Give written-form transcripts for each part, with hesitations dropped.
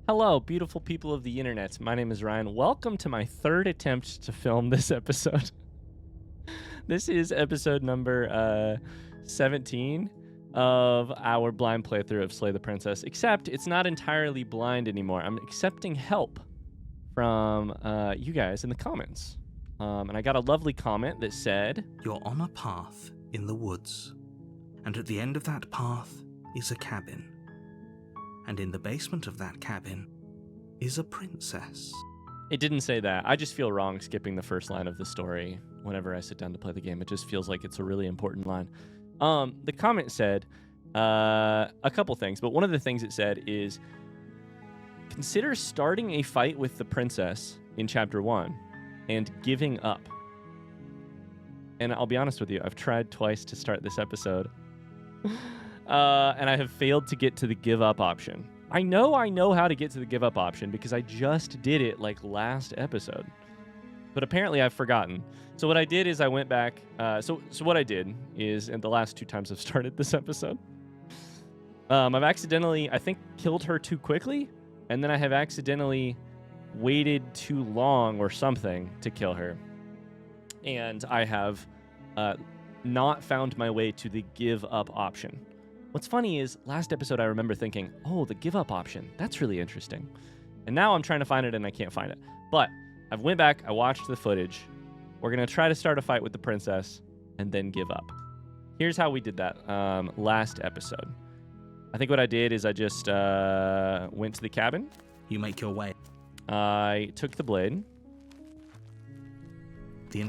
Hello, beautiful people of the internet. My name is Ryan. Welcome to my third attempt to film this episode. This is episode number 17 of our blind playthrough of Slay the Princess, except it's not entirely blind anymore. I'm accepting help from you guys in the comments. And I got a lovely comment that said, "You're on a path in the woods, and at the end of that path is a cabin. And in the basement of that cabin is a princess." It didn't say that. I just feel wrong skipping the first line of the story whenever I sit down to play the game. It just feels like it's a really important line. The comment said a couple things, but one of the things it said is, consider starting a fight with the princess in chapter 1 and giving up. And I'll be honest with you, I've tried twice to start this episode. And I have failed to get to the give up option. I know how to get to the give up option because I just did it like last episode. But apparently I've forgotten. So what I did is I went back. So what I did is, in the last 2 times I've started this episode, I've accidentally, I think, killed her too quickly. And then I have accidentally waited too long or something to kill her. And I have not found my way to the give up option. What's funny is, last episode I remember thinking, oh, the give up option, that's really interesting. And now I'm trying to find it and I can't find it. But I've went back, I watched the footage. We're going to try to start a fight with the princess and then give up. Here's how we did that last episode. I think what I did is I just went to the cabin. You make your way. I took the blade. You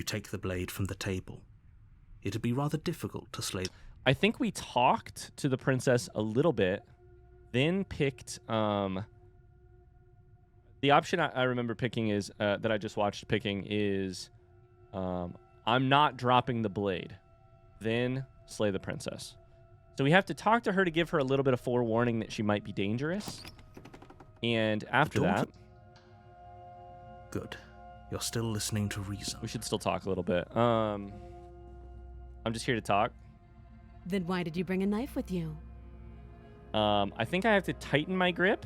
take the blade from the table. It'd be rather difficult to slay. I think we talked to the princess a little bit, then picked the option I remember picking is that I just watched picking is I'm not dropping the blade, then slay the princess. So we have to talk to her to give her a little bit of forewarning that she might be dangerous. And after that, good. You're still listening to reason. We should still talk a little bit. I'm just here to talk. Then why did you bring a knife with you? I think I have to tighten my grip.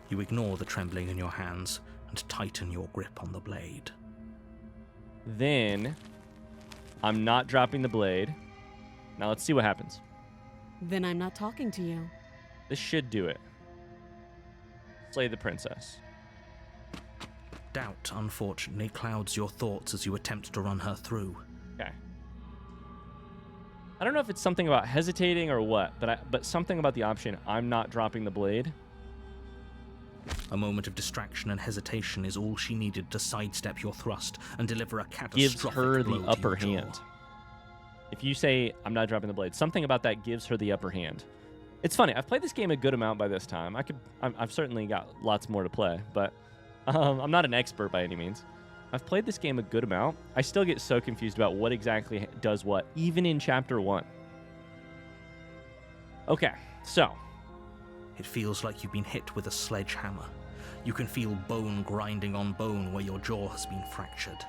You ignore the trembling in your hands and tighten your grip on the blade. Then I'm not dropping the blade. Now let's see what happens. Then I'm not talking to you. This should do it. Slay the princess. Doubt, unfortunately, clouds your thoughts as you attempt to run her through. Okay. I don't know if it's something about hesitating or what, but something about the option, I'm not dropping the blade. A moment of distraction and hesitation is all she needed to sidestep your thrust and deliver a catastrophic Gives her the blow to upper your jaw. hand. If you say, I'm not dropping the blade, something about that gives her the upper hand. It's funny, I've played this game a good amount by this time. I've certainly got lots more to play, but I'm not an expert by any means. I've played this game a good amount. I still get so confused about what exactly does what, even in chapter 1. Okay, so. It feels like you've been hit with a sledgehammer. You can feel bone grinding on bone where your jaw has been fractured.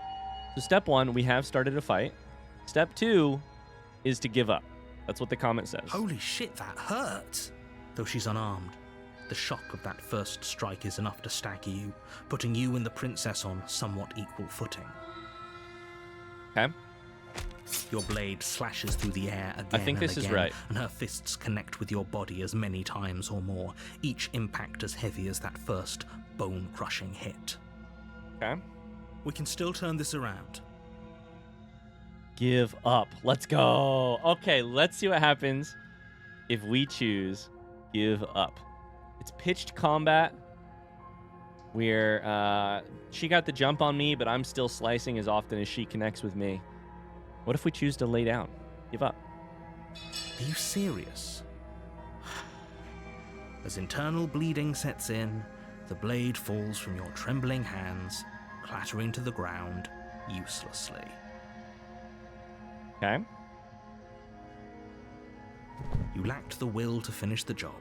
So step 1, we have started a fight. Step 2 is to give up. That's what the comment says. Holy shit, that hurts! Though she's unarmed, the shock of that first strike is enough to stagger you, putting you and the princess on somewhat equal footing. Okay. Your blade slashes through the air again I think this is right. and her fists connect with your body as many times or more, each impact as heavy as that first bone-crushing hit. Okay. We can still turn this around. Give up. Let's go. Okay, let's see what happens if we choose give up. It's pitched combat where she got the jump on me, but I'm still slicing as often as she connects with me. What if we choose to lay down? Give up. Are you serious? As internal bleeding sets in, the blade falls from your trembling hands, clattering to the ground uselessly. Okay. You lacked the will to finish the job,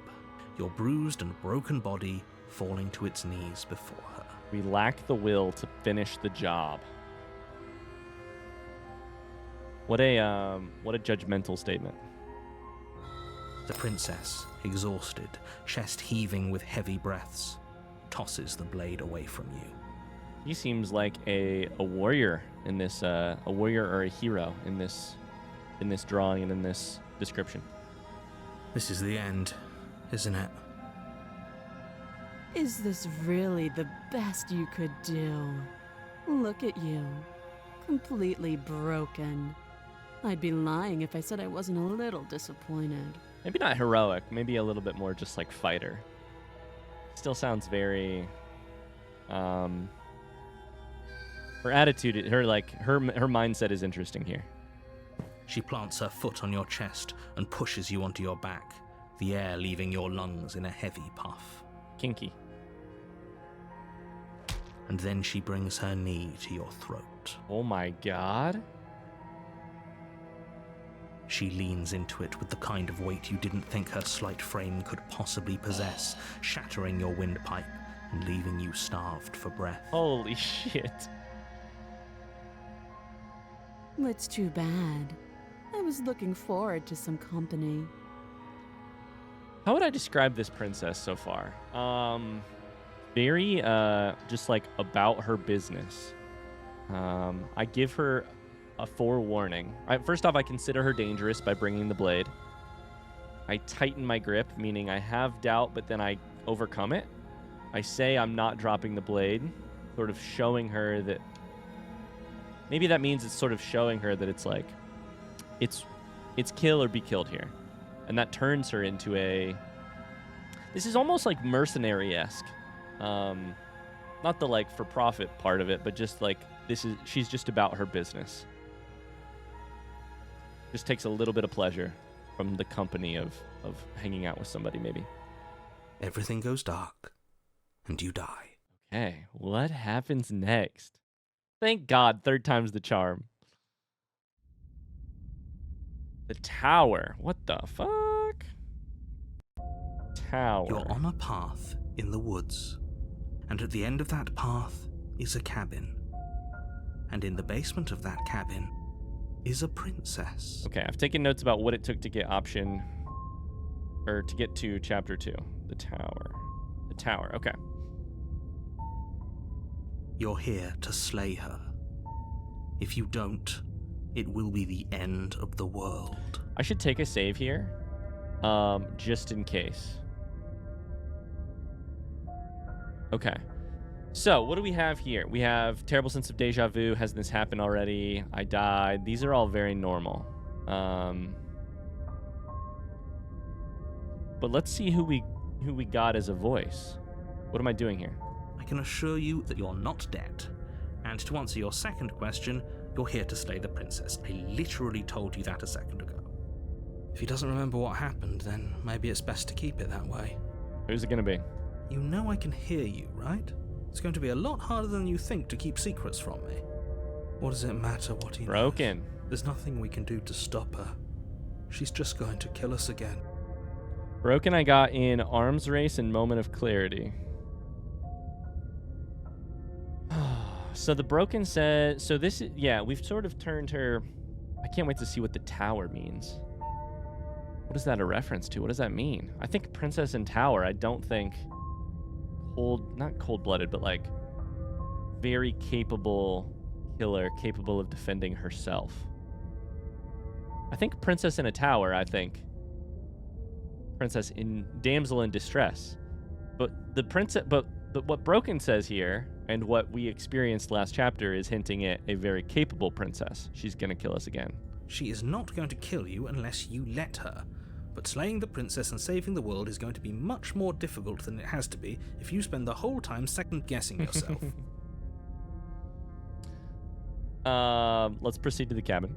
your bruised and broken body falling to its knees before her. We lack the will to finish the job. What a judgmental statement. The princess, exhausted, chest heaving with heavy breaths, tosses the blade away from you. He seems like a warrior in this, a warrior or a hero in this drawing and in this description. This is the end, isn't it? Is this really the best you could do? Look at you. Completely broken. I'd be lying if I said I wasn't a little disappointed. Maybe not heroic, maybe a little bit more just like fighter. Still sounds very her attitude, her mindset is interesting here. She plants her foot on your chest and pushes you onto your back, the air leaving your lungs in a heavy puff. Kinky. And then she brings her knee to your throat. Oh my god. She leans into it with the kind of weight you didn't think her slight frame could possibly possess, shattering your windpipe and leaving you starved for breath. Holy shit. It's too bad. I was looking forward to some company. How would I describe this princess so far? Very, just like about her business. I give her a forewarning. First off, I consider her dangerous by bringing the blade. I tighten my grip, meaning I have doubt, but then I overcome it. I say I'm not dropping the blade, sort of showing her that... Maybe that means it's sort of showing her that it's like, it's kill or be killed here. And that turns her into a... This is almost like mercenary-esque. Not the like for-profit part of it, but just like she's just about her business. Just takes a little bit of pleasure from the company of hanging out with somebody, maybe. Everything goes dark, and you die. Okay, what happens next? Thank God, third time's the charm. The tower. What the fuck? Tower. You're on a path in the woods, and at the end of that path is a cabin. And in the basement of that cabin is a princess. Okay, I've taken notes about what it took to get to get to chapter 2. The tower. The tower, okay. You're here to slay her. If you don't, it will be the end of the world. I should take a save here, just in case. Okay. So, what do we have here? We have terrible sense of deja vu. Has this happened already? I died. These are all very normal. But let's see who we got as a voice. What am I doing here? I can assure you that you're not dead. And to answer your second question, you're here to slay the princess. I literally told you that a second ago. If he doesn't remember what happened, then maybe it's best to keep it that way. Who's it gonna be? You know I can hear you, right? It's going to be a lot harder than you think to keep secrets from me. What does it matter what he knows? Broken. There's nothing we can do to stop her. She's just going to kill us again. Broken I got in Arms Race and Moment of Clarity. So the Broken said... So this is... Yeah, we've sort of turned her... I can't wait to see what the tower means. What is that a reference to? What does that mean? I think Princess and Tower. I don't think... Not cold-blooded, but like... Very capable killer, capable of defending herself. I think Princess in a Tower, I think. Princess in damsel-in-distress. But the princess... But what Broken says here, and what we experienced last chapter, is hinting at a very capable princess. She's gonna kill us again. She is not going to kill you unless you let her. But slaying the princess and saving the world is going to be much more difficult than it has to be if you spend the whole time second-guessing yourself. Let's proceed to the cabin.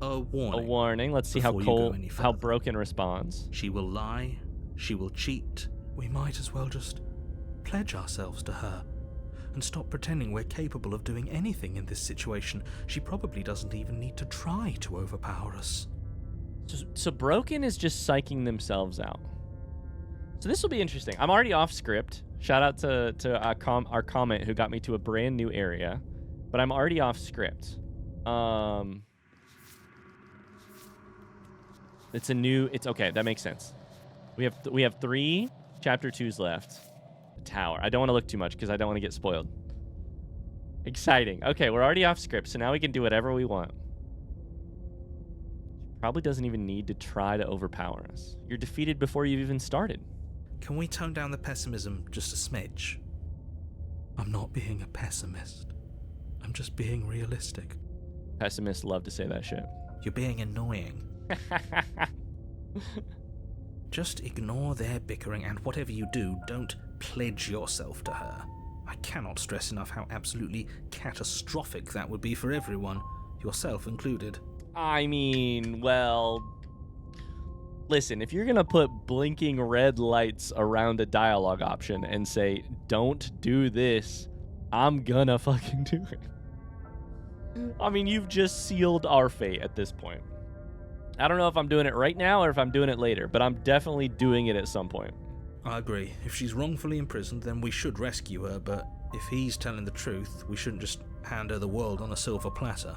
A warning. A warning. Let's see how Broken responds. She will lie. She will cheat. We might as well just pledge ourselves to her and stop pretending we're capable of doing anything in this situation. She probably doesn't even need to try to overpower us. So Broken is just psyching themselves out. So this will be interesting. I'm already off script. Shout out to our comment who got me to a brand new area. But I'm already off script. It's a new. It's okay. That makes sense. We have 3 chapter 2s left. The tower. I don't want to look too much because I don't want to get spoiled. Exciting. Okay, we're already off script, so now we can do whatever we want. Probably doesn't even need to try to overpower us. You're defeated before you've even started. Can we tone down the pessimism just a smidge? I'm not being a pessimist. I'm just being realistic. Pessimists love to say that shit. You're being annoying. Just ignore their bickering, and whatever you do, don't pledge yourself to her. I cannot stress enough how absolutely catastrophic that would be for everyone, yourself included. I mean, well, listen, if you're going to put blinking red lights around a dialogue option and say, don't do this, I'm gonna fucking do it. I mean, you've just sealed our fate at this point. I don't know if I'm doing it right now or if I'm doing it later, but I'm definitely doing it at some point. I agree. If she's wrongfully imprisoned, then we should rescue her, but if he's telling the truth, we shouldn't just hand her the world on a silver platter.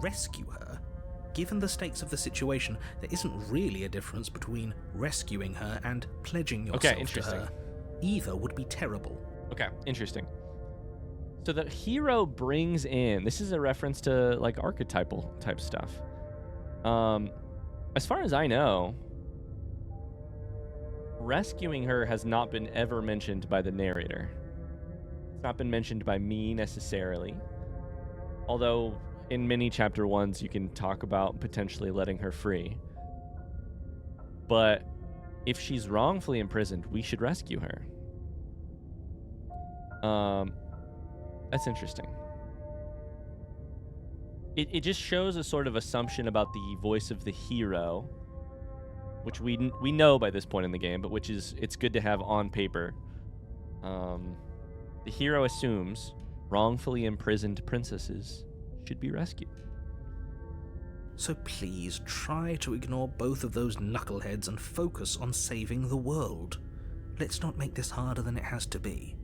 Rescue her? Given the stakes of the situation, there isn't really a difference between rescuing her and pledging yourself to her. Either would be terrible. Okay, interesting. So the hero brings in, this is a reference to like archetypal type stuff. As far as I know, rescuing her has not been ever mentioned by the narrator. It's not been mentioned by me necessarily. Although in many chapter 1s you can talk about potentially letting her free. But if she's wrongfully imprisoned, we should rescue her. That's interesting. It just shows a sort of assumption about the voice of the hero, which we know by this point in the game, but which is, it's good to have on paper. The hero assumes wrongfully imprisoned princesses should be rescued. So please try to ignore both of those knuckleheads and focus on saving the world. Let's not make this harder than it has to be.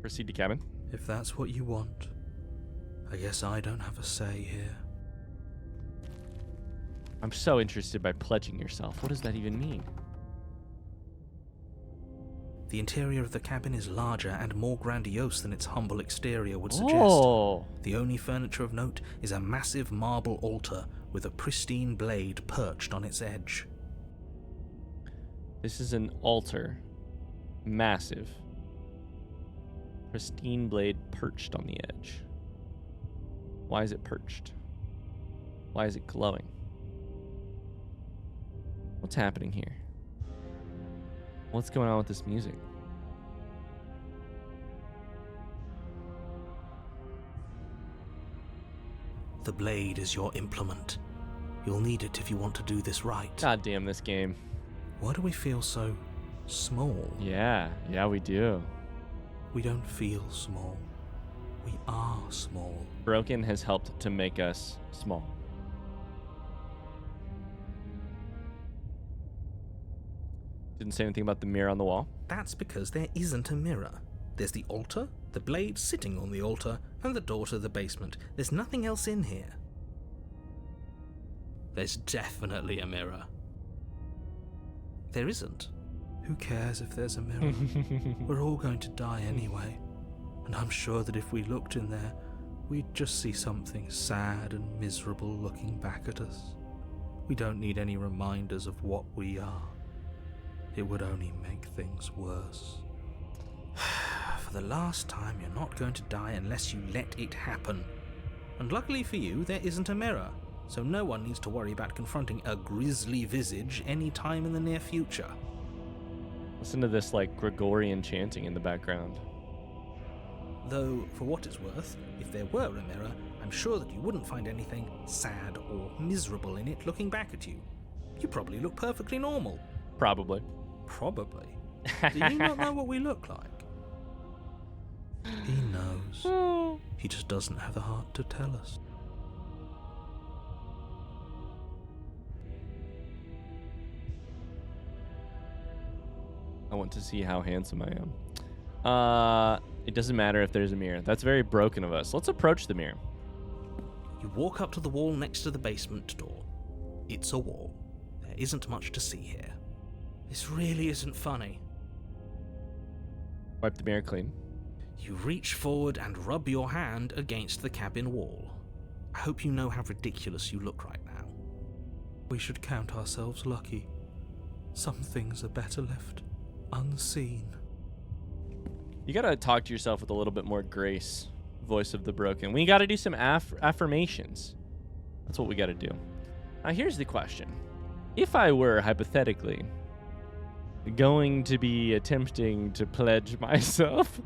Proceed to cabin. If that's what you want, I guess I don't have a say here. I'm so interested by pledging yourself. What does that even mean? The interior of the cabin is larger and more grandiose than its humble exterior would suggest. Oh. The only furniture of note is a massive marble altar with a pristine blade perched on its edge. This is an altar. Massive. Pristine blade perched on the edge. Why is it perched? Why is it glowing? What's happening here? What's going on with this music? The blade is your implement. You'll need it if you want to do this right. God damn this game. Why do we feel so small? Yeah, we do. We don't feel small. We are small. Broken has helped to make us small. Didn't say anything about the mirror on the wall. That's because there isn't a mirror. There's the altar, the blade sitting on the altar, and the door to the basement. There's nothing else in here. There's definitely a mirror. There isn't. Who cares if there's a mirror? We're all going to die anyway. And I'm sure that if we looked in there, we'd just see something sad and miserable looking back at us. We don't need any reminders of what we are. It would only make things worse. For the last time, you're not going to die unless you let it happen. And luckily for you, there isn't a mirror, so no one needs to worry about confronting a grisly visage any time in the near future. Listen to this like Gregorian chanting in the background. Though, for what it's worth, if there were a mirror, I'm sure that you wouldn't find anything sad or miserable in it looking back at you. You probably look perfectly normal. Probably. Probably. Do you not know what we look like? He knows. He just doesn't have the heart to tell us. I want to see how handsome I am. It doesn't matter if there's a mirror. That's very broken of us. Let's approach the mirror. You walk up to the wall next to the basement door. It's a wall. There isn't much to see here. This really isn't funny. Wipe the mirror clean. You reach forward and rub your hand against the cabin wall. I hope you know how ridiculous you look right now. We should count ourselves lucky. Some things are better left unseen. You gotta talk to yourself with a little bit more grace, voice of the broken. We gotta do some affirmations. That's what we gotta do. Now here's the question. If I were, hypothetically, going to be attempting to pledge myself,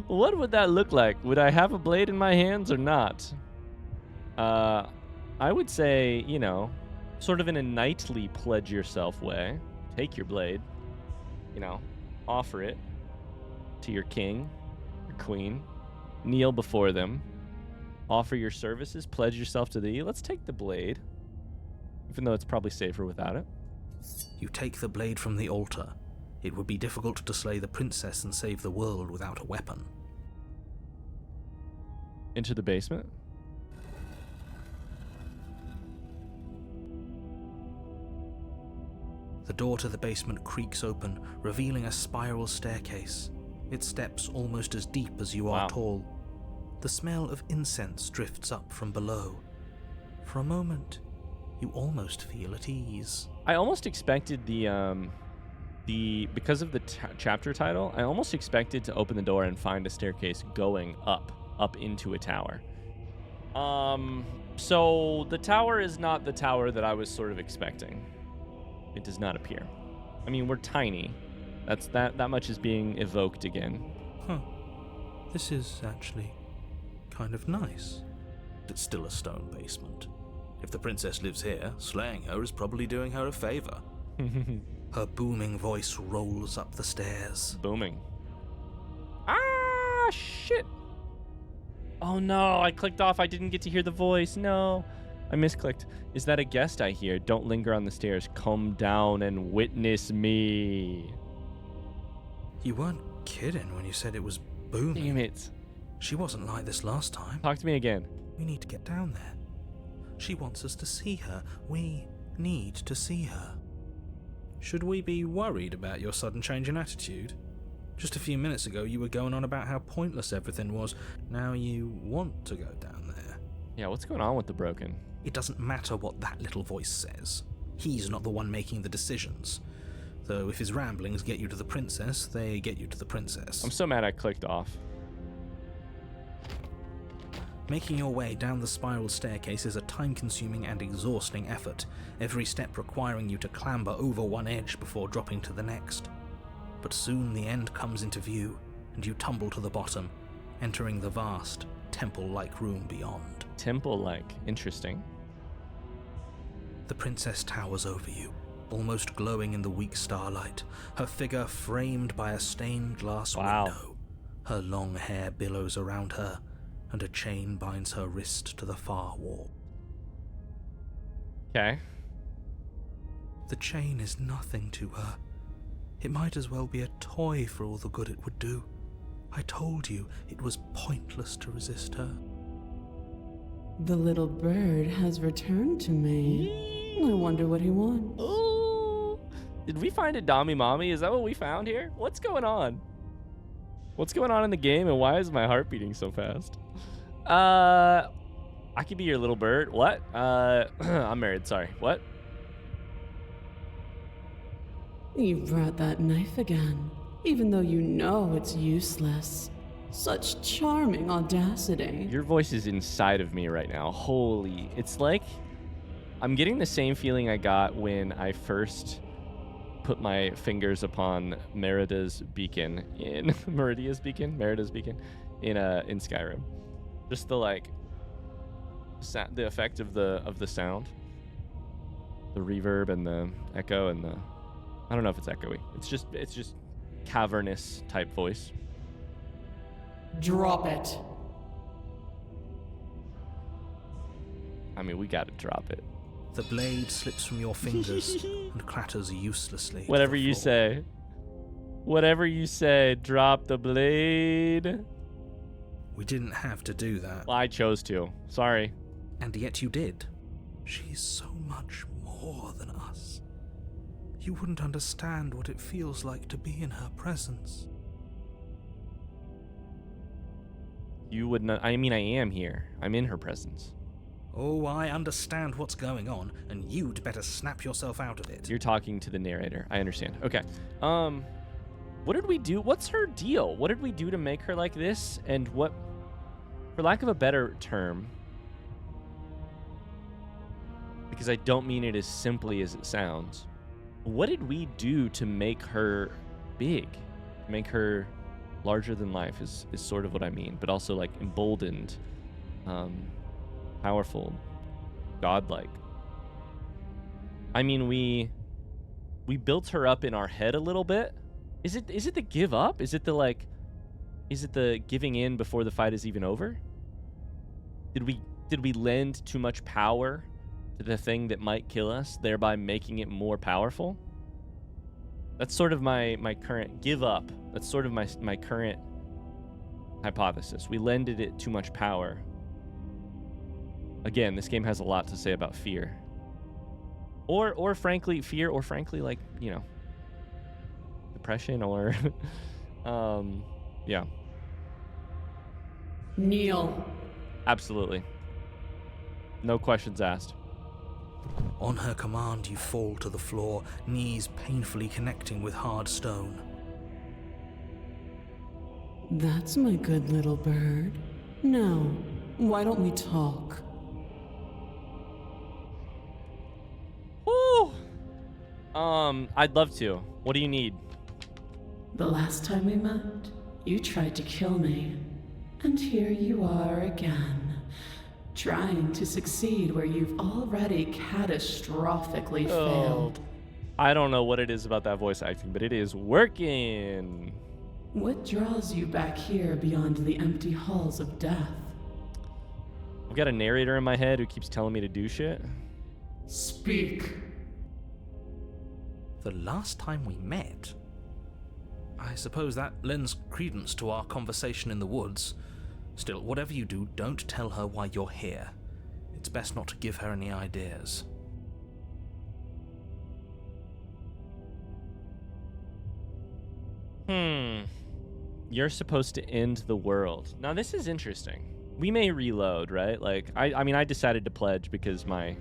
what would that look like? Would I have a blade in my hands or not? I would say, you know, sort of in a knightly pledge yourself way. Take your blade, you know, offer it to your king or queen, kneel before them, offer your services, pledge yourself to thee. Let's take the blade, even though it's probably safer without it. You take the blade from the altar. It would be difficult to slay the princess and save the world without a weapon. Into the basement. The door to the basement creaks open, revealing a spiral staircase. Its steps almost as deep as you are tall. The smell of incense drifts up from below. For a moment, you almost feel at ease. I almost expected because of the chapter title, I almost expected to open the door and find a staircase going up into a tower. So the tower is not the tower that I was sort of expecting. It does not appear. I mean, we're tiny. That much is being evoked again. Huh. This is actually kind of nice. It's still a stone basement. If the princess lives here, slaying her is probably doing her a favor. Her booming voice rolls up the stairs. Booming. Ah, shit. Oh no, I clicked off. I didn't get to hear the voice. No, I misclicked. Is that a guest I hear? Don't linger on the stairs. Come down and witness me. You weren't kidding when you said it was booming. Damn it. She wasn't like this last time. Talk to me again. We need to get down there. She wants us to see her. We need to see her. Should we be worried about your sudden change in attitude? Just a few minutes ago, you were going on about how pointless everything was. Now you want to go down there. Yeah, what's going on with the broken? It doesn't matter what that little voice says. He's not the one making the decisions. Though if his ramblings get you to the princess, they get you to the princess. I'm so mad I clicked off. Making your way down the spiral staircase is a time-consuming and exhausting effort, every step requiring you to clamber over one edge before dropping to the next. But soon the end comes into view, and you tumble to the bottom, entering the vast, temple-like room beyond. Temple-like. Interesting. The princess towers over you, almost glowing in the weak starlight, her figure framed by a stained glass window. Her long hair billows around her, and a chain binds her wrist to the far wall. Okay. The chain is nothing to her. It might as well be a toy for all the good it would do. I told you it was pointless to resist her. The little bird has returned to me. I wonder what he wants. Oh, did we find a Dami Mommy? Is that what we found here? What's going on? What's going on in the game, and why is my heart beating so fast? I could be your little bird. What? I'm married. Sorry. What? You brought that knife again, even though you know it's useless. Such charming audacity. Your voice is inside of me right now. Holy. It's like I'm getting the same feeling I got when I first put my fingers upon Merida's beacon in Meridia's beacon in Skyrim. Just the the effect of the sound, the reverb and the echo and the, I don't know if it's echoey. It's just cavernous type voice. Drop it. I mean, we gotta drop it. The blade slips from your fingers and clatters uselessly. Whatever to the you floor. say. Whatever you say, drop the blade. We didn't have to do that. Well, I chose to. Sorry. And yet you did. She's so much more than us. You wouldn't understand what it feels like to be in her presence. You would not. I mean, I am here. I'm in her presence. Oh, I understand what's going on, and you'd better snap yourself out of it. You're talking to the narrator. I understand. Okay. What did we do? What's her deal? What did we do to make her like this? And what, for lack of a better term, because I don't mean it as simply as it sounds, what did we do to make her big? Make her larger than life is sort of what I mean, but also like emboldened, powerful, godlike. I mean, we built her up in our head a little bit. Is it the give up? Is it the giving in before the fight is even over? Did we lend too much power to the thing that might kill us, thereby making it more powerful? That's sort of my current give up. That's sort of my current hypothesis. We lended it too much power. Again, this game has a lot to say about fear. Or frankly, fear, or frankly, like, you know, depression, or yeah. Kneel. Absolutely. No questions asked. On her command, you fall to the floor, knees painfully connecting with hard stone. That's my good little bird. Now, why don't we talk? Woo! I'd love to. What do you need? The last time we met, you tried to kill me. And here you are again, trying to succeed where you've already catastrophically failed. I don't know what it is about that voice acting, but it is working. What draws you back here beyond the empty halls of death? I've got a narrator in my head who keeps telling me to do shit. Speak. The last time we met? I suppose that lends credence to our conversation in the woods. Still, whatever you do, don't tell her why you're here. It's best not to give her any ideas. You're supposed to end the world. Now, this is interesting. We may reload, right? Like, I mean, I decided to pledge because my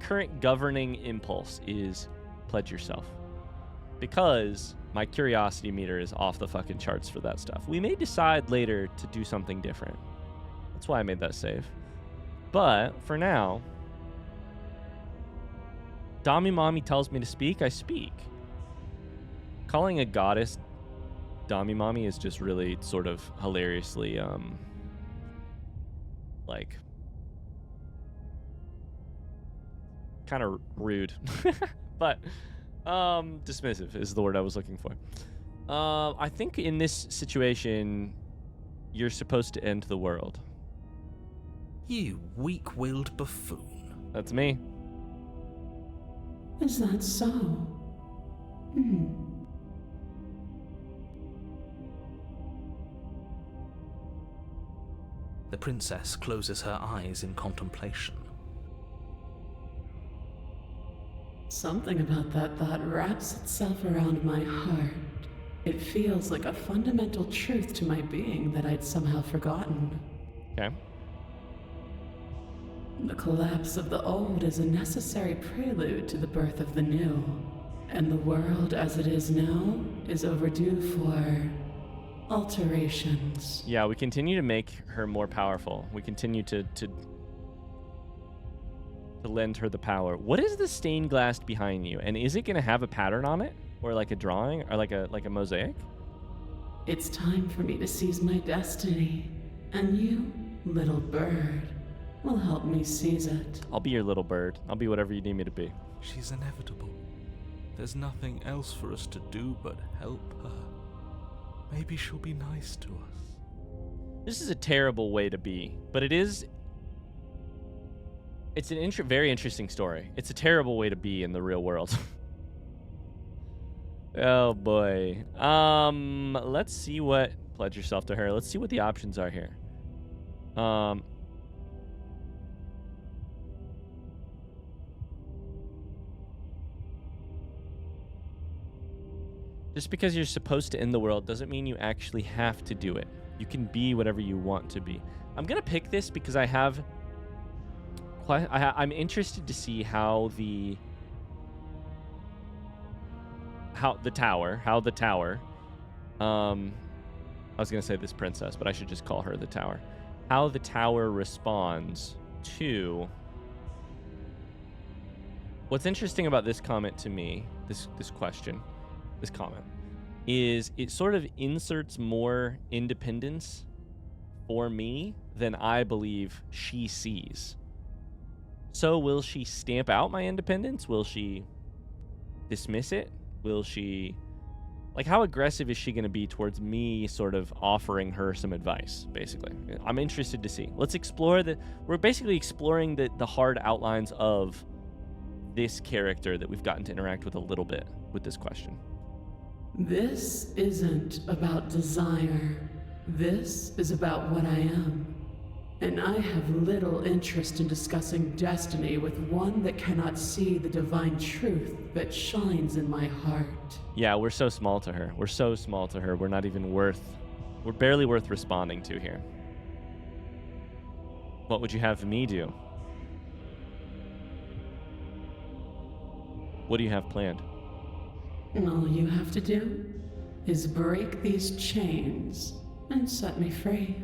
current governing impulse is pledge yourself. Because my curiosity meter is off the fucking charts for that stuff. We may decide later to do something different. That's why I made that save. But for now, Dami Mommy tells me to speak, I speak. Calling a goddess Dami Mommy is just really sort of hilariously, like, kind of rude. But dismissive is the word I was looking for. I think in this situation, you're supposed to end the world. You weak-willed buffoon. That's me. Is that so? The princess closes her eyes in contemplation. Something about that thought wraps itself around my heart. It feels like a fundamental truth to my being that I'd somehow forgotten. Okay. The collapse of the old is a necessary prelude to the birth of the new. And the world as it is now is overdue for alterations. Yeah, we continue to make her more powerful. We continue to lend her the power. What is the stained glass behind you? And is it going to have a pattern on it? Or like a drawing? Or like a mosaic? It's time for me to seize my destiny. And you, little bird, will help me seize it. I'll be your little bird. I'll be whatever you need me to be. She's inevitable. There's nothing else for us to do but help her. Maybe she'll be nice to us. This is a terrible way to be, but it's an very interesting story. It's a terrible way to be in the real world. Oh boy. Let's see what pledge yourself to her. Let's see what the options are here. Just because you're supposed to end the world doesn't mean you actually have to do it. You can be whatever you want to be. I'm gonna pick this because I'm interested to see how the tower. I was gonna say this princess, but I should just call her the tower. How the tower responds to. What's interesting about this comment to me, this comment, is it sort of inserts more independence for me than I believe she sees. So will she stamp out my independence? Will she dismiss it? Will she... Like, how aggressive is she going to be towards me sort of offering her some advice, basically? I'm interested to see. Let's explore we're basically exploring the hard outlines of this character that we've gotten to interact with a little bit with this question. This isn't about desire. This is about what I am. And I have little interest in discussing destiny with one that cannot see the divine truth that shines in my heart. Yeah, we're so small to her. We're not even we're barely worth responding to here. What would you have me do? What do you have planned? All you have to do is break these chains and set me free.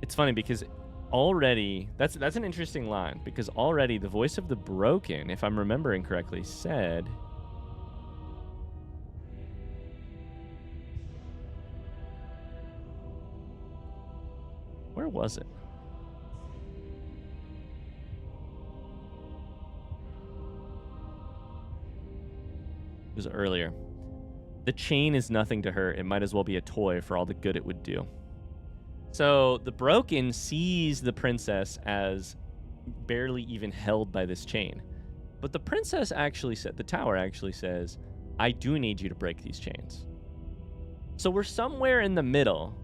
It's funny because already, that's an interesting line, because already the voice of the broken, if I'm remembering correctly, said... Where was it? It was earlier. The chain is nothing to her. It might as well be a toy for all the good it would do. So the broken sees the princess as barely even held by this chain. But the princess actually said, the tower actually says, I do need you to break these chains. So we're somewhere in the middle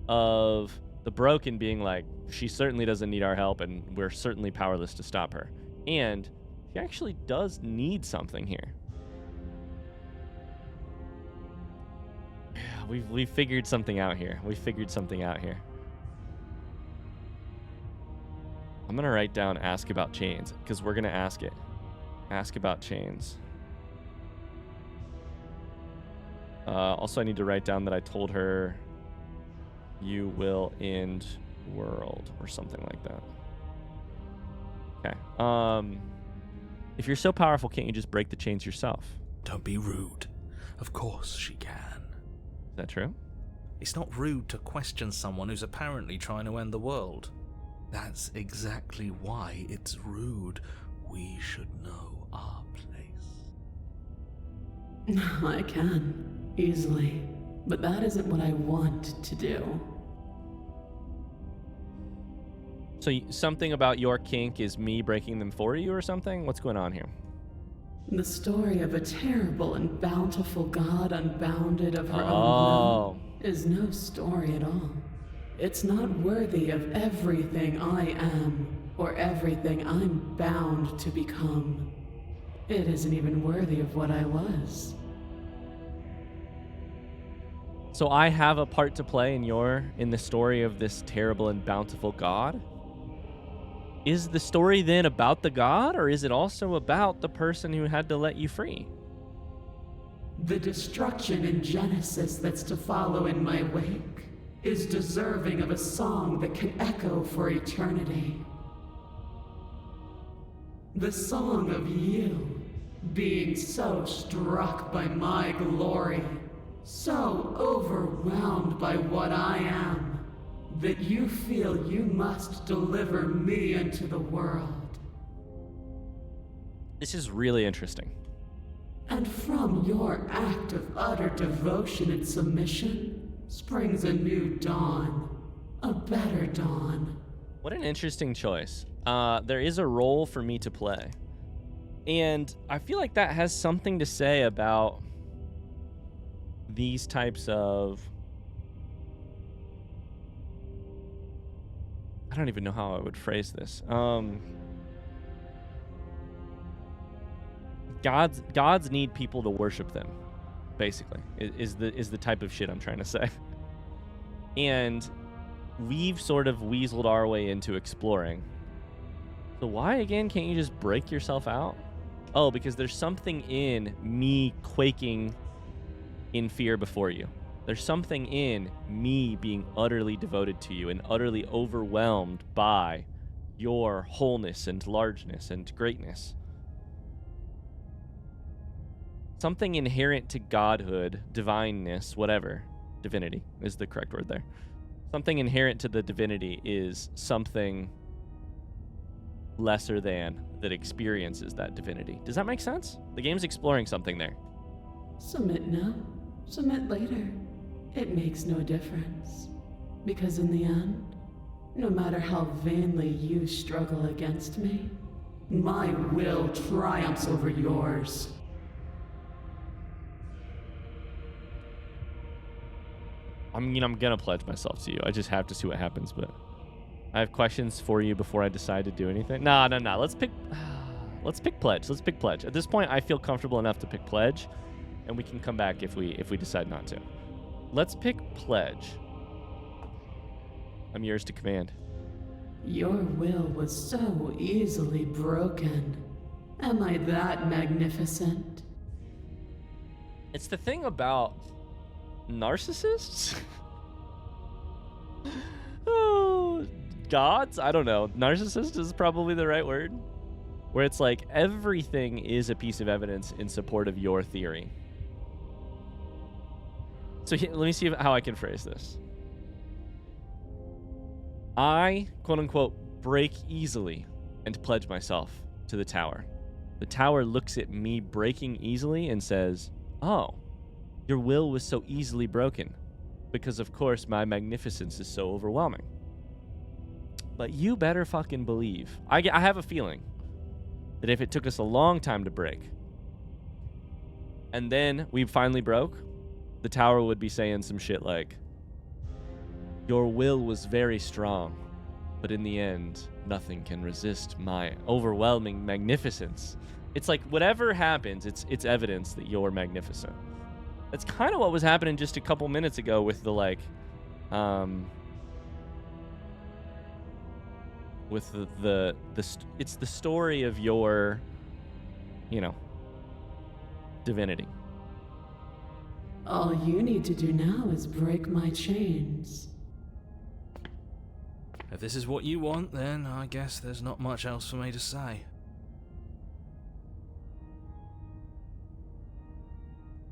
of the broken being like, she certainly doesn't need our help and we're certainly powerless to stop her. And she actually does need something here. We've figured something out here. I'm gonna write down ask about chains, because we're gonna ask it. Ask about chains. Also, I need to write down that I told her you will end world or something like that. Okay. If you're so powerful, can't you just break the chains yourself? Don't be rude. Of course she can. Is that true? It's not rude to question someone who's apparently trying to end the world. That's exactly why it's rude. We should know our place. I can, easily. But that isn't what I want to do. So something about your kink is me breaking them for you or something? What's going on here? The story of a terrible and bountiful god unbounded of her own will is no story at all. It's not worthy of everything I am, or everything I'm bound to become. It isn't even worthy of what I was. So I have a part to play in the story of this terrible and bountiful god? Is the story then about the god, or is it also about the person who had to let you free? The destruction in Genesis that's to follow in my wake is deserving of a song that can echo for eternity. The song of you, being so struck by my glory, so overwhelmed by what I am, that you feel you must deliver me into the world. This is really interesting. And from your act of utter devotion and submission springs a new dawn, a better dawn. What an interesting choice. There is a role for me to play. And I feel like that has something to say about these types of I don't even know how I would phrase this. Gods need people to worship them, basically, is the type of shit I'm trying to say. And we've sort of weaseled our way into exploring. So why, again, can't you just break yourself out? Oh, because there's something in me quaking in fear before you. There's something in me being utterly devoted to you and utterly overwhelmed by your wholeness and largeness and greatness. Something inherent to godhood, divineness, whatever. Divinity is the correct word there. Something inherent to the divinity is something lesser than that experiences that divinity. Does that make sense? The game's exploring something there. Submit now, submit later. It makes no difference. Because in the end, no matter how vainly you struggle against me, my will triumphs over yours. I mean, I'm gonna pledge myself to you. I just have to see what happens, but I have questions for you before I decide to do anything. No. Let's pick pledge. Let's pick pledge. At this point, I feel comfortable enough to pick pledge, and we can come back if we decide not to. Let's pick pledge. I'm yours to command. Your will was so easily broken. Am I that magnificent? It's the thing about narcissists? Oh, gods? I don't know. Narcissist is probably the right word. Where it's like everything is a piece of evidence in support of your theory. So let me see how I can phrase this. I, quote unquote, break easily and pledge myself to the tower. The tower looks at me breaking easily and says, oh, your will was so easily broken because, of course, my magnificence is so overwhelming. But you better fucking believe. I have a feeling that if it took us a long time to break and then we finally broke, the tower would be saying some shit like, your will was very strong, but in the end, nothing can resist my overwhelming magnificence. It's like whatever happens, it's evidence that you're magnificent. That's kind of what was happening just a couple minutes ago with the with it's the story of your, divinity. All you need to do now is break my chains. If this is what you want, then I guess there's not much else for me to say.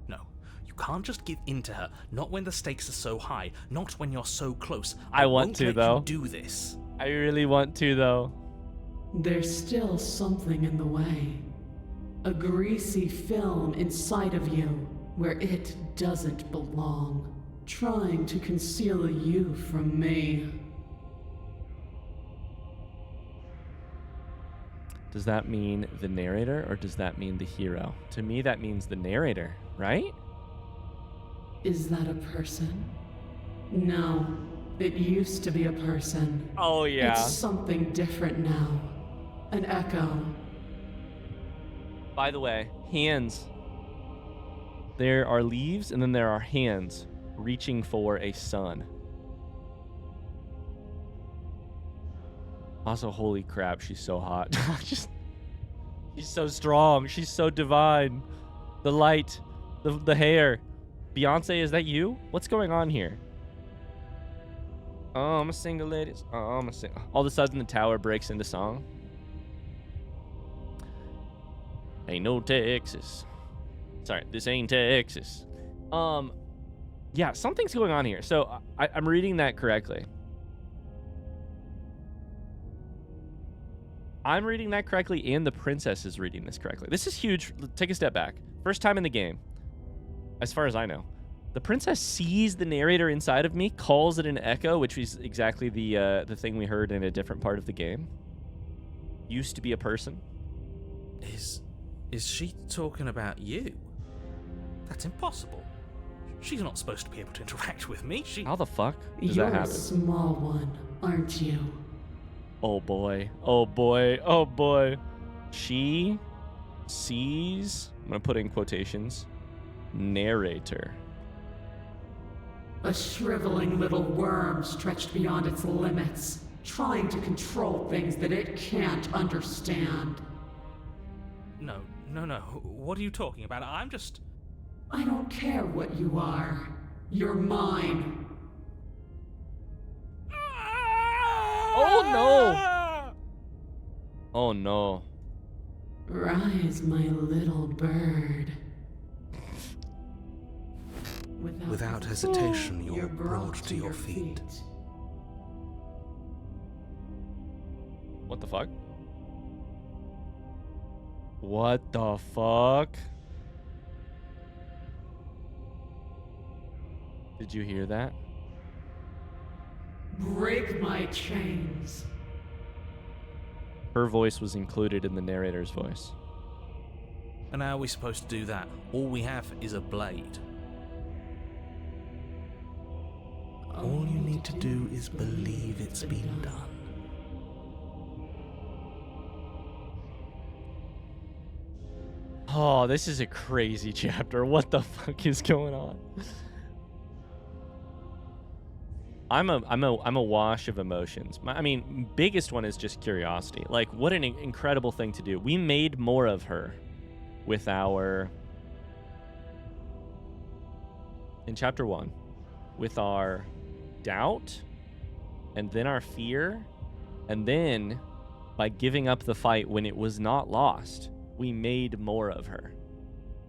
No, you can't just give in to her. Not when the stakes are so high. Not when you're so close. I want to, though. You do this. I really want to, though. There's still something in the way. A greasy film inside of you where it doesn't belong, trying to conceal you from me. Does that mean the narrator or does that mean the hero? To me, that means the narrator, right? Is that a person? No, it used to be a person. Oh, yeah. It's something different now. An echo. By the way, hands. There are leaves and then there are hands reaching for a sun. Also, holy crap, she's so hot. She's so strong. She's so divine. The light, the hair. Beyonce, is that you? What's going on here? Oh, I'm a single ladies. Oh, I'm a single. All of a sudden, the tower breaks into song. Ain't no Texas. Sorry, this ain't Texas. Yeah, something's going on here. So I'm reading that correctly. I'm reading that correctly, and the princess is reading this correctly. This is huge. Take a step back. First time in the game, as far as I know. The princess sees the narrator inside of me, calls it an echo, which is exactly the thing we heard in a different part of the game. Used to be a person. Is she talking about you? That's impossible. She's not supposed to be able to interact with me. How the fuck does You're that a happen? small one, aren't you? Oh boy. Oh boy. Oh boy. She sees, I'm going to put in quotations, narrator. A shriveling little worm stretched beyond its limits, trying to control things that it can't understand. No. What are you talking about? I'm just... I don't care what you are. You're mine. Oh no! Oh no. Rise, my little bird. Without hesitation, you're brought to your feet. What the fuck? What the fuck? Did you hear that? Break my chains. Her voice was included in the narrator's voice. And how are we supposed to do that? All we have is a blade. All you need to do is believe it's been done. Oh, this is a crazy chapter. What the fuck is going on? I'm a wash of emotions. I mean, biggest one is just curiosity. Like, what an incredible thing to do. We made more of her with our, in chapter 1, with our doubt, and then our fear, and then by giving up the fight when it was not lost, we made more of her.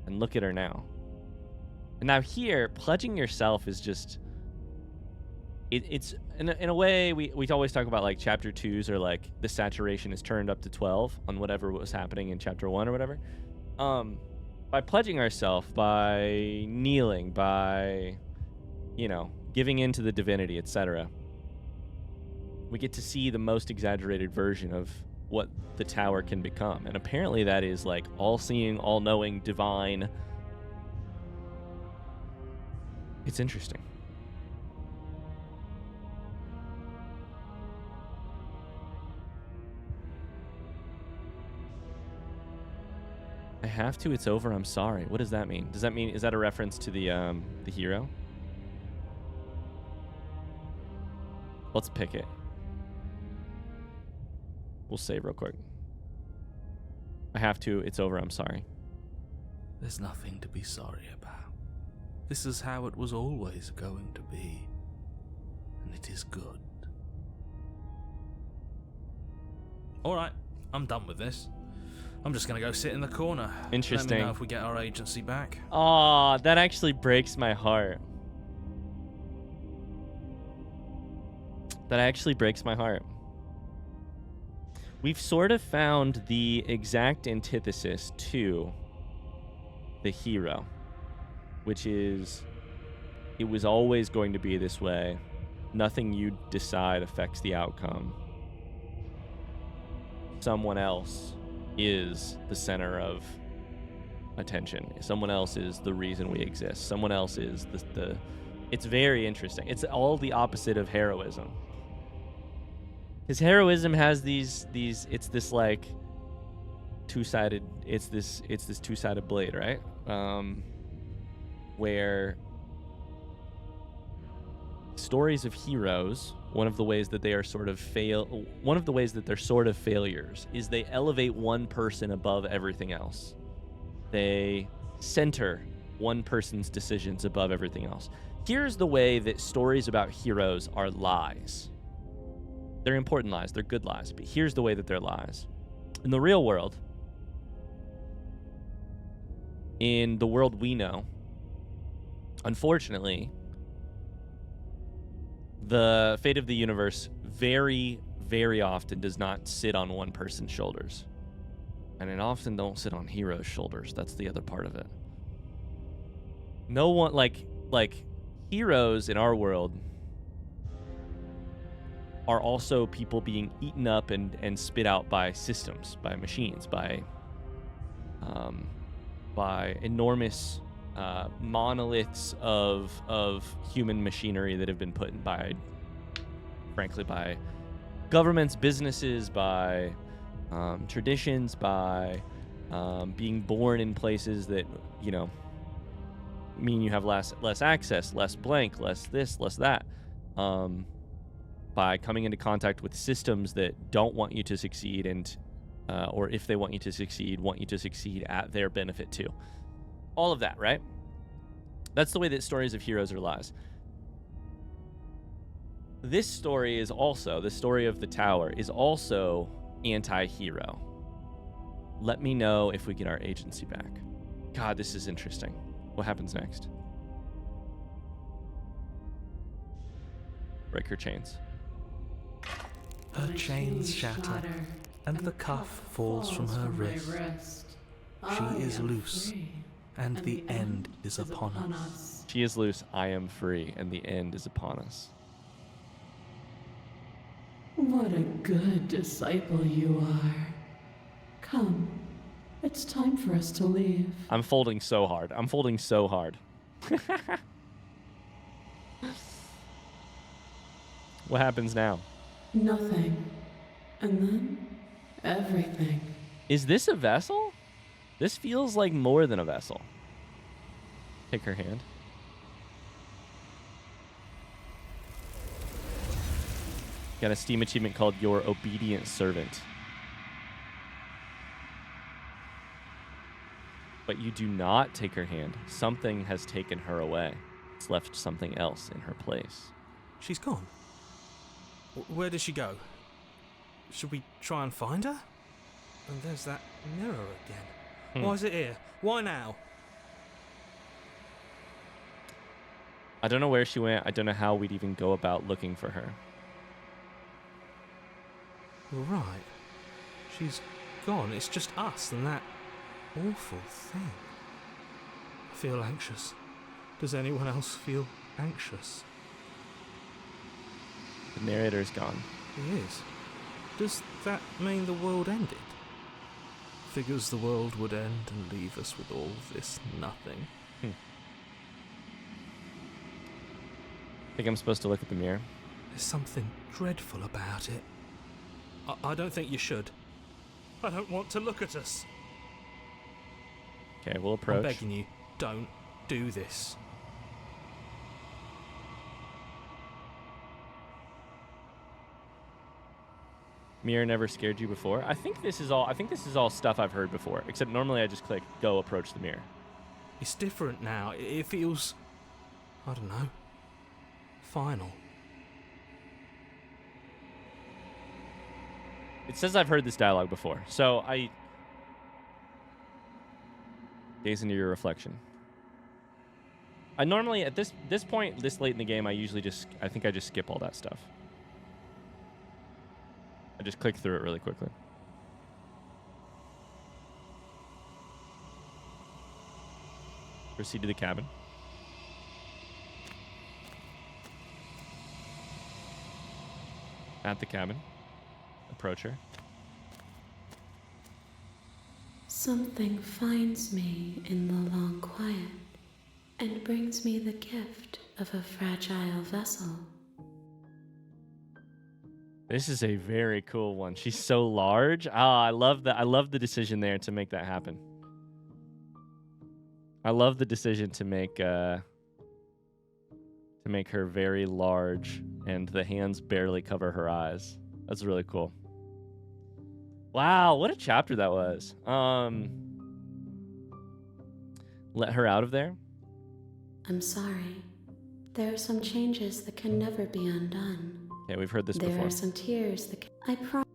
And look at her now. And now here, pledging yourself is just, it's in a way, we always talk about like chapter 2s or like the saturation is turned up to 12 on whatever was happening in chapter 1 or whatever. By pledging ourselves, by kneeling, by, you know, giving in to the divinity, etc., we get to see the most exaggerated version of what the tower can become. And apparently that is like all-seeing, all-knowing, divine. It's interesting. I have to, it's over, I'm sorry. What does that mean? Does that mean, is that a reference to the hero? Let's pick it. We'll save real quick. I have to, it's over, I'm sorry. There's nothing to be sorry about. This is how it was always going to be. And it is good. Alright, I'm done with this. I'm just going to go sit in the corner. Interesting. Let me know if we get our agency back. Aw, that actually breaks my heart. That actually breaks my heart. We've sort of found the exact antithesis to the hero, which is, it was always going to be this way. Nothing you decide affects the outcome. Someone else is the center of attention. Someone else is the reason we exist. Someone else is the it's very interesting. It's all the opposite of heroism. His heroism has these it's this like two-sided, it's this two-sided blade, right? Where stories of heroes, one of the ways that they're sort of failures is they elevate one person above everything else. They center one person's decisions above everything else. Here's the way that stories about heroes are lies. They're important lies, they're good lies, but here's the way that they're lies. In the real world, in the world we know, unfortunately, the fate of the universe very, very often does not sit on one person's shoulders. And it often don't sit on heroes' shoulders. That's the other part of it. No one, like heroes in our world are also people being eaten up and spit out by systems, by machines, by enormous monoliths of human machinery that have been put in by governments, businesses, by traditions, by being born in places that, you know, mean you have less access, less blank, less this, less that. By coming into contact with systems that don't want you to succeed and or if they want you to succeed at their benefit too. All of that, right? That's the way that stories of heroes are lies. This story is also, the story of the tower is also anti-hero. Let me know if we get our agency back. God, this is interesting. What happens next? Break her chains. Her chains shatter, and the cuff falls from her wrist. She is loose, and the end is upon us. She is loose, I am free, and the end is upon us. What a good disciple you are. Come, it's time for us to leave. I'm folding so hard. What happens now? Nothing. And then, everything. Is this a vessel? This feels like more than a vessel. Take her hand. Got a Steam achievement called Your Obedient Servant. But you do not take her hand. Something has taken her away. It's left something else in her place. She's gone. Where did she go? Should we try and find her? And there's that mirror again. Why is it here? Why now? I don't know where she went. I don't know how we'd even go about looking for her. Right. She's gone. It's just us and that awful thing. I feel anxious. Does anyone else feel anxious? The narrator's gone. He is. Does that mean the world ended? Figures the world would end and leave us with all this nothing. Think I'm supposed to look at the mirror? There's something dreadful about it. I don't think you should. I don't want to look at us. Okay, we'll approach. I'm begging you, don't do this. Mirror never scared you before? I think this is all stuff I've heard before. Except normally I just click go approach the mirror. It's different now. It feels, I don't know, final. It says I've heard this dialogue before, so I gaze into your reflection. I normally at this point, this late in the game, I think I just skip all that stuff. I just click through it really quickly. Proceed to the cabin. At the cabin. Approach her. Something finds me in the long quiet and brings me the gift of a fragile vessel. This is a very cool one. She's so large. I love that. I love the decision there to make that happen. I love the decision to make her very large and the hands barely cover her eyes. That's really cool. Wow, what a chapter that was. Let her out of there. I'm sorry. There are some changes that can never be undone. Okay, we've heard this before. There are some tears that can... I promise.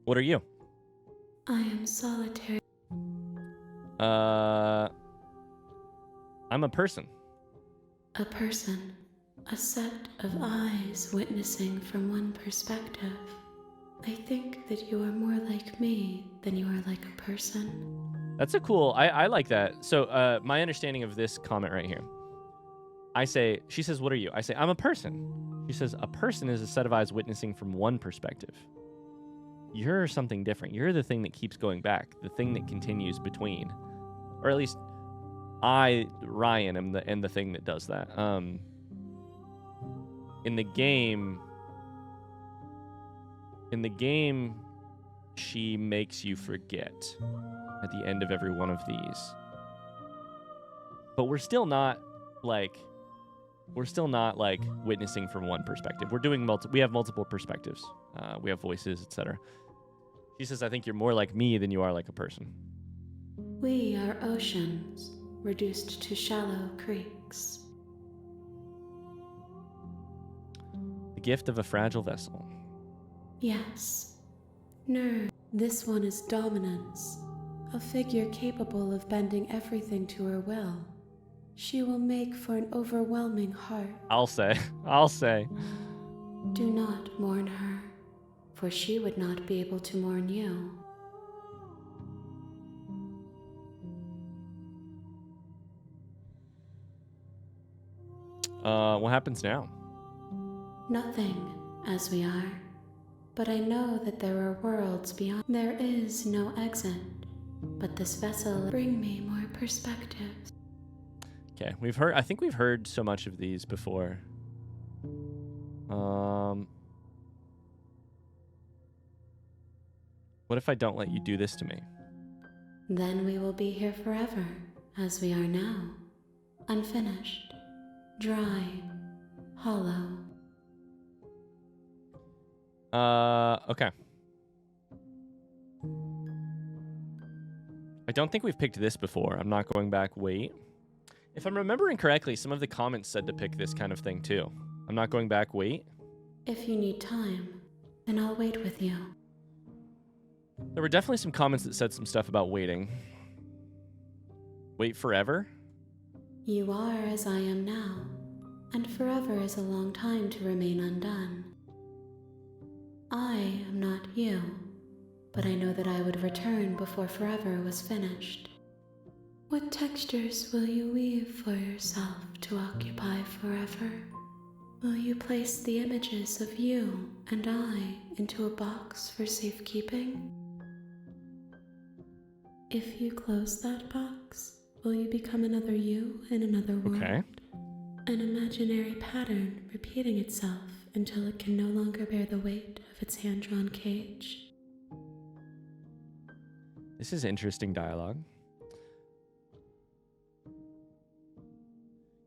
What are you? I am solitary. I'm a person. A person. A set of eyes witnessing from one perspective. I think that you are more like me than you are like a person. That's a cool... I like that. So my understanding of this comment right here. She says, what are you? I say, I'm a person. She says, a person is a set of eyes witnessing from one perspective. You're something different. You're the thing that keeps going back. The thing that continues between. Or at least Ryan, am the thing that does that. In the game, she makes you forget at the end of every one of these. But we're still not like witnessing from one perspective. We're doing we have multiple perspectives. We have voices, etc. She says, I think you're more like me than you are like a person. We are oceans, reduced to shallow creeks. The gift of a fragile vessel. Yes. No, this one is dominance. A figure capable of bending everything to her will. She will make for an overwhelming heart. I'll say. Do not mourn her, for she would not be able to mourn you. What happens now? Nothing, as we are. But I know that there are worlds beyond. There is no exit, but this vessel bring me more perspectives. Okay, I think we've heard so much of these before. What if I don't let you do this to me? Then we will be here forever, as we are now. Unfinished, dry, hollow. Okay. I don't think we've picked this before. I'm not going back. Wait. If I'm remembering correctly, some of the comments said to pick this kind of thing too. I'm not going back. Wait. If you need time, then I'll wait with you. There were definitely some comments that said some stuff about waiting. Wait forever? You are as I am now, and forever is a long time to remain undone. I am not you, but I know that I would return before forever was finished. What textures will you weave for yourself to occupy forever? Will you place the images of you and I into a box for safekeeping? If you close that box, will you become another you in another world? Okay. An imaginary pattern repeating itself until it can no longer bear the weight of its hand-drawn cage. This is interesting dialogue.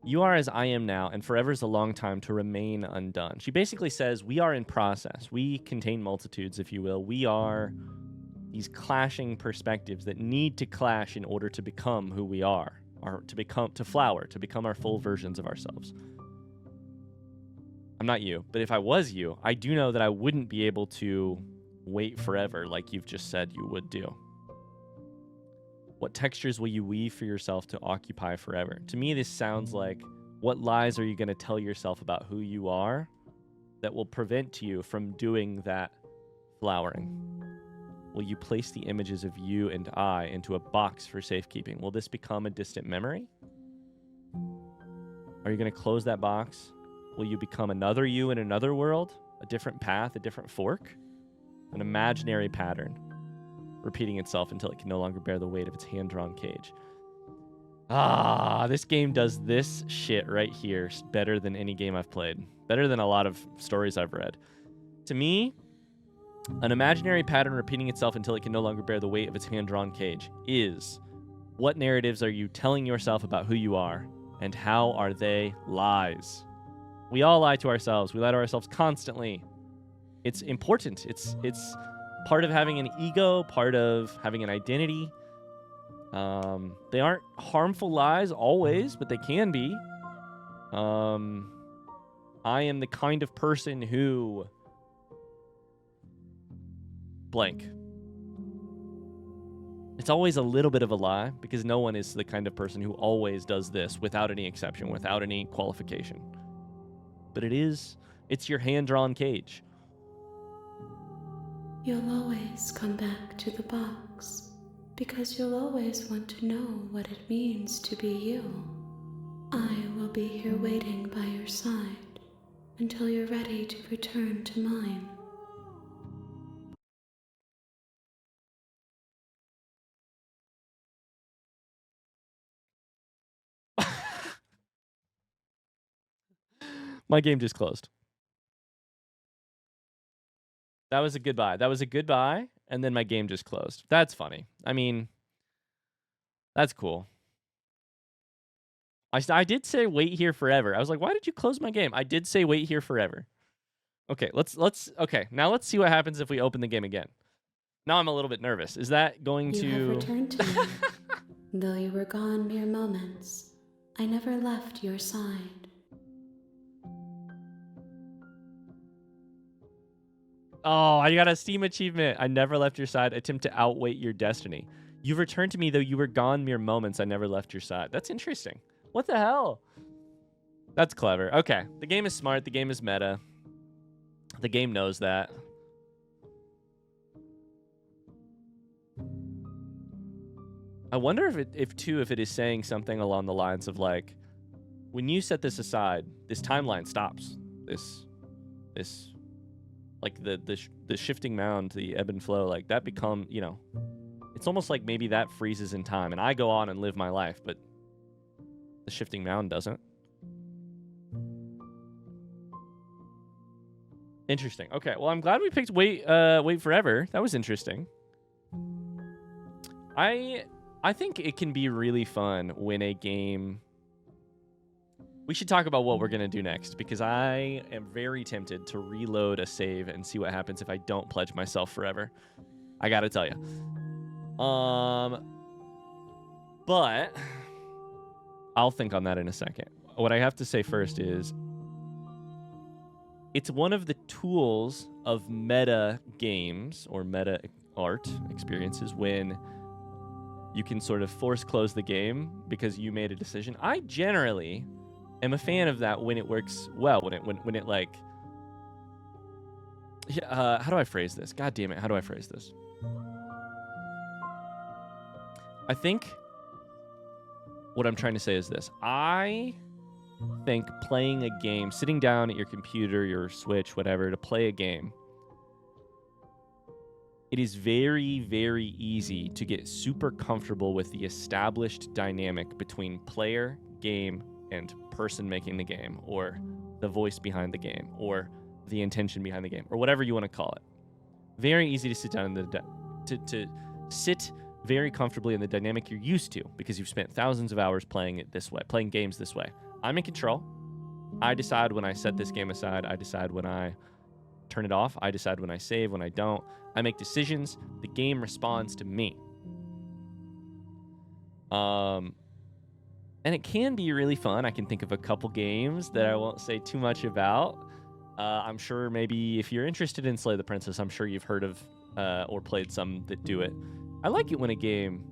You are as I am now, and forever is a long time to remain undone. She basically says we are in process. We contain multitudes, if you will. We are these clashing perspectives that need to clash in order to become who we are, or to flower, to become our full versions of ourselves. I'm not you, but if I was you, I do know that I wouldn't be able to wait forever like you've just said you would do. What textures will you weave for yourself to occupy forever? To me, this sounds like, what lies are you going to tell yourself about who you are that will prevent you from doing that flowering? Will you place the images of you and I into a box for safekeeping? Will this become a distant memory? Are you going to close that box? Will you become another you in another world? A different path, a different fork? An imaginary pattern repeating itself until it can no longer bear the weight of its hand-drawn cage. This game does this shit right here better than any game I've played. Better than a lot of stories I've read. To me, an imaginary pattern repeating itself until it can no longer bear the weight of its hand-drawn cage is, what narratives are you telling yourself about who you are, and how are they lies? We all lie to ourselves. We lie to ourselves constantly. It's important. It's part of having an ego, part of having an identity. They aren't harmful lies always, but they can be. I am the kind of person who... blank. It's always a little bit of a lie, because no one is the kind of person who always does this without any exception, without any qualification. But it's your hand-drawn cage. You'll always come back to the box, because you'll always want to know what it means to be you. I will be here waiting by your side until you're ready to return to mine. My game just closed. That was a goodbye. That was a goodbye, and then my game just closed. That's funny. I mean, that's cool. I did say wait here forever. I was like, why did you close my game? I did say wait here forever. Okay, okay, now let's see what happens if we open the game again. Now I'm a little bit nervous. Is that going to... You have returned to me. Though you were gone mere moments, I never left your side. Oh, I got a Steam achievement. I never left your side. Attempt to outwait your destiny. You've returned to me, though you were gone mere moments. I never left your side. That's interesting. What the hell? That's clever. Okay. The game is smart. The game is meta. The game knows that. I wonder if it is saying something along the lines of like, when you set this aside, this timeline stops. This like the shifting mound, the ebb and flow, like that become, you know, it's almost like maybe that freezes in time and I go on and live my life, but the shifting mound doesn't. Interesting. Okay, well, I'm glad we picked wait forever. That was interesting. I think it can be really fun when a game... We should talk about what we're going to do next, because I am very tempted to reload a save and see what happens if I don't pledge myself forever. I got to tell you. But I'll think on that in a second. What I have to say first is it's one of the tools of meta games or meta art experiences when you can sort of force close the game because you made a decision. I generally am a fan of that when it works well, when it like... how do I phrase this? God damn it, how do I phrase this? I think what I'm trying to say is this. I think playing a game, sitting down at your computer, your Switch, whatever, to play a game, it is very, very easy to get super comfortable with the established dynamic between player, game, and person making the game, or the voice behind the game, or the intention behind the game, or whatever you want to call it. Very easy to sit down in to sit very comfortably in the dynamic you're used to because you've spent thousands of hours playing it this way, playing games this way. I'm in control. I decide when I set this game aside. I decide when I turn it off. I decide when I save, when I don't. I make decisions. The game responds to me. And it can be really fun. I can think of a couple games that I won't say too much about. I'm sure maybe if you're interested in Slay the Princess, I'm sure you've heard of or played some that do it. I like it when a game...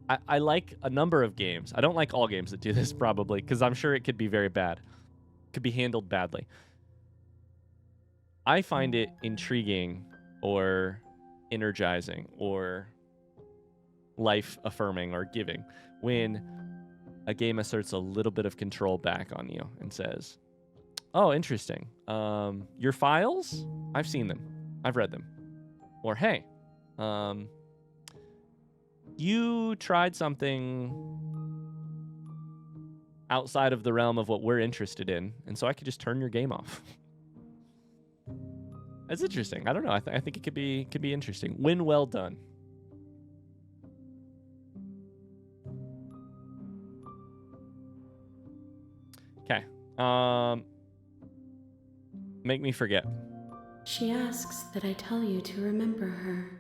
I like a number of games. I don't like all games that do this, probably, because I'm sure it could be very bad. Could be handled badly. I find it intriguing or energizing or life-affirming or giving when a game asserts a little bit of control back on you and says, oh, interesting. Your files? I've seen them. I've read them. Or, hey, you tried something outside of the realm of what we're interested in, and so I could just turn your game off. That's interesting. I don't know. I think it could be interesting when well done. Okay. Make me forget. She asks that I tell you to remember her.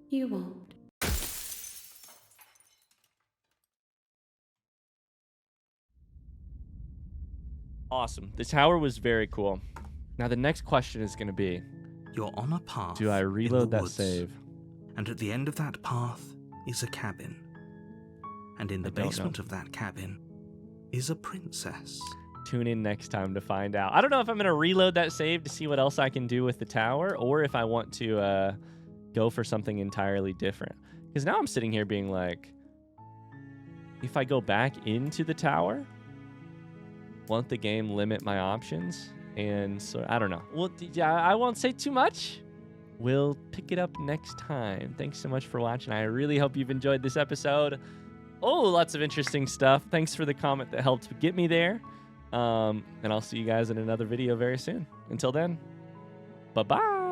You won't. Awesome. The tower was very cool. Now the next question is going to be, You're on a path. do I reload in the that woods, save? And at the end of that path is a cabin. And in the basement of that cabin is a princess. Tune in next time to find out. I don't know if I'm going to reload that save to see what else I can do with the tower, or if I want to go for something entirely different. Because now I'm sitting here being like, if I go back into the tower, won't the game limit my options? And so, I don't know. Well, yeah, I won't say too much. We'll pick it up next time. Thanks so much for watching. I really hope you've enjoyed this episode. Oh, lots of interesting stuff. Thanks for the comment that helped get me there. And I'll see you guys in another video very soon. Until then, bye-bye.